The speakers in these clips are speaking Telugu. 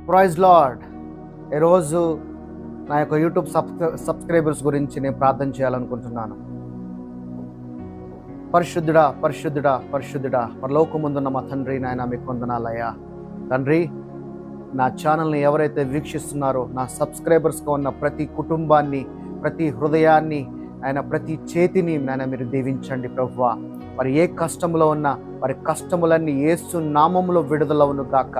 Praise lord. ఈరోజు నా యొక్క యూట్యూబ్ సబ్స్క్రైబర్స్ గురించి నేను ప్రార్థన చేయాలనుకుంటున్నాను. పరిశుద్ధుడా పరిశుద్ధుడా పరిశుద్ధుడా పరలోకమందున్న మా తండ్రి, నాయన మీకు వందనాలయ్యా. తండ్రి, నా ఛానల్ని ఎవరైతే వీక్షిస్తున్నారో నా సబ్స్క్రైబర్స్గా ఉన్న ప్రతి కుటుంబాన్ని, ప్రతి హృదయాన్ని, ఆయన ప్రతి చేతిని నాయన మీరు దీవించండి ప్రభువా. వారి ఏ కష్టంలో ఉన్నా వారి కష్టములన్నీ యేసు నామములో విడుదలవును గాక.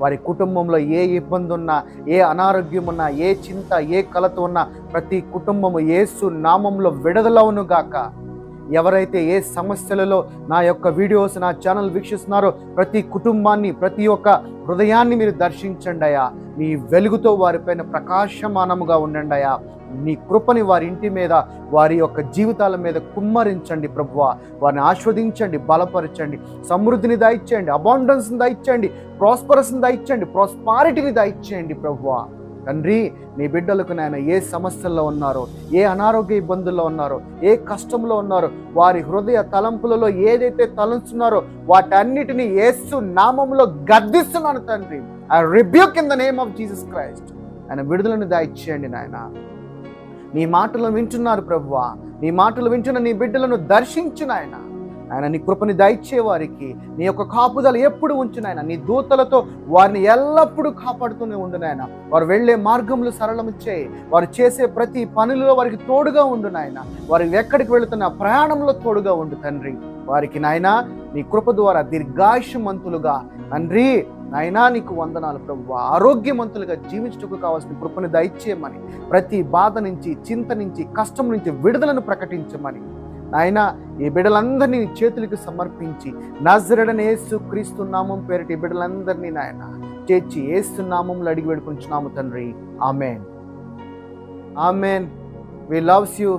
వారి కుటుంబంలో ఏ ఇబ్బంది ఉన్నా, ఏ అనారోగ్యం ఉన్నా, ఏ చింత, ఏ కలత ఉన్నా ప్రతి కుటుంబము యేసు నామంలో విడుదలవును గాక. ఎవరైతే ఏ సమస్యలలో నా యొక్క వీడియోస్, నా ఛానల్ వీక్షిస్తున్నారో ప్రతి కుటుంబాన్ని, ప్రతి ఒక్క హృదయాన్ని మీరు దర్శించండి అయ్యా. మీ వెలుగుతో వారిపైన ప్రకాశమానముగా ఉండండి అయ్యా. నీ కృపని వారి ఇంటి మీద, వారి యొక్క జీవితాల మీద కుమ్మరించండి ప్రభువా. వారిని ఆస్వాదించండి, బలపరచండి, సమృద్ధిని దయచేయండి, అబాండెన్స్ని దయచేయండి, ప్రాస్పరస్ని దయచేయండి, ప్రాస్పారిటీని దయచేయండి ప్రభువా. తండ్రి, నీ బిడ్డలకు నాయన ఏ సమస్యల్లో ఉన్నారో, ఏ అనారోగ్య ఇబ్బందుల్లో ఉన్నారో, ఏ కష్టంలో ఉన్నారో, వారి హృదయ తలంపులలో ఏదైతే తలంచున్నారో వాటన్నిటిని యేసు నామములో గద్దిస్తున్నాను తండ్రి. I rebuke in the name of Jesus Christ. ఆయన విడుదలను దయచేయండి నాయన. నీ మాటలు వింటున్నారు ప్రభువా. నీ మాటలు వింటున్న నీ బిడ్డలను దర్శించు నాయన. ఆయన నీ కృపని దయచే వారికి నీ యొక్క కాపుదల ఎప్పుడు ఉంచు నాయన. నీ దూతలతో వారిని ఎల్లప్పుడూ కాపాడుతూనే ఉండు నాయన. వారు వెళ్ళే మార్గములు సరళము చేయి. వారు చేసే ప్రతి పనులలో వారికి తోడుగా ఉండు నాయన. వారు ఎక్కడికి వెళుతున్న ప్రయాణంలో తోడుగా ఉండు తండ్రి. వారికి నాయన నీ కృప ద్వారా దీర్ఘాయుష్మంతులుగా తండ్రి నాయనా నీకు వందనాలు ప్రభువా. ఆరోగ్యవంతులుగా జీవించుటకు కావాల్సిన కృపను దయచేయమని, ప్రతి బాధ నుంచి, చింత నుంచి, కష్టం నుంచి విడుదలను ప్రకటించమని నాయనా ఈ బిడ్డలందరినీ నీ చేతులకు సమర్పించి నజరేయుడైన యేసు క్రీస్తు నామం పేరిట ఈ బిడ్డలందరినీ నాయన చేర్చి యేసు నామంలో అడిగి వేడుకుంటున్నాము తండ్రి. Amen, amen. We loves you.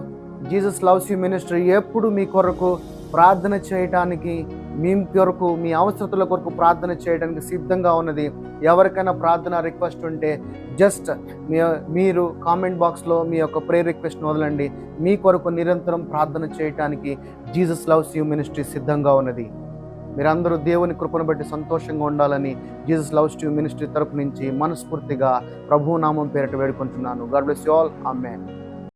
Jesus loves you ministry ఎప్పుడు మీ కొరకు ప్రార్థన చేయటానికి, మీ కొరకు, మీ అవసరతల కొరకు ప్రార్థన చేయడానికి సిద్ధంగా ఉన్నది. ఎవరికైనా ప్రార్థన రిక్వెస్ట్ ఉంటే జస్ట్ మీరు కామెంట్ బాక్స్లో మీ యొక్క ప్రేయర్ రిక్వెస్ట్ వదలండి. మీ కొరకు నిరంతరం ప్రార్థన చేయటానికి జీసస్ లవ్స్ యూ మినిస్ట్రీ సిద్ధంగా ఉన్నది. మీరందరూ దేవుని కృపను బట్టి సంతోషంగా ఉండాలని జీసస్ లవ్స్ యూ మినిస్ట్రీ తరపు నుంచి మనస్ఫూర్తిగా ప్రభు నామం పేరిట వేడుకుంటున్నాను. God bless you all. Amen.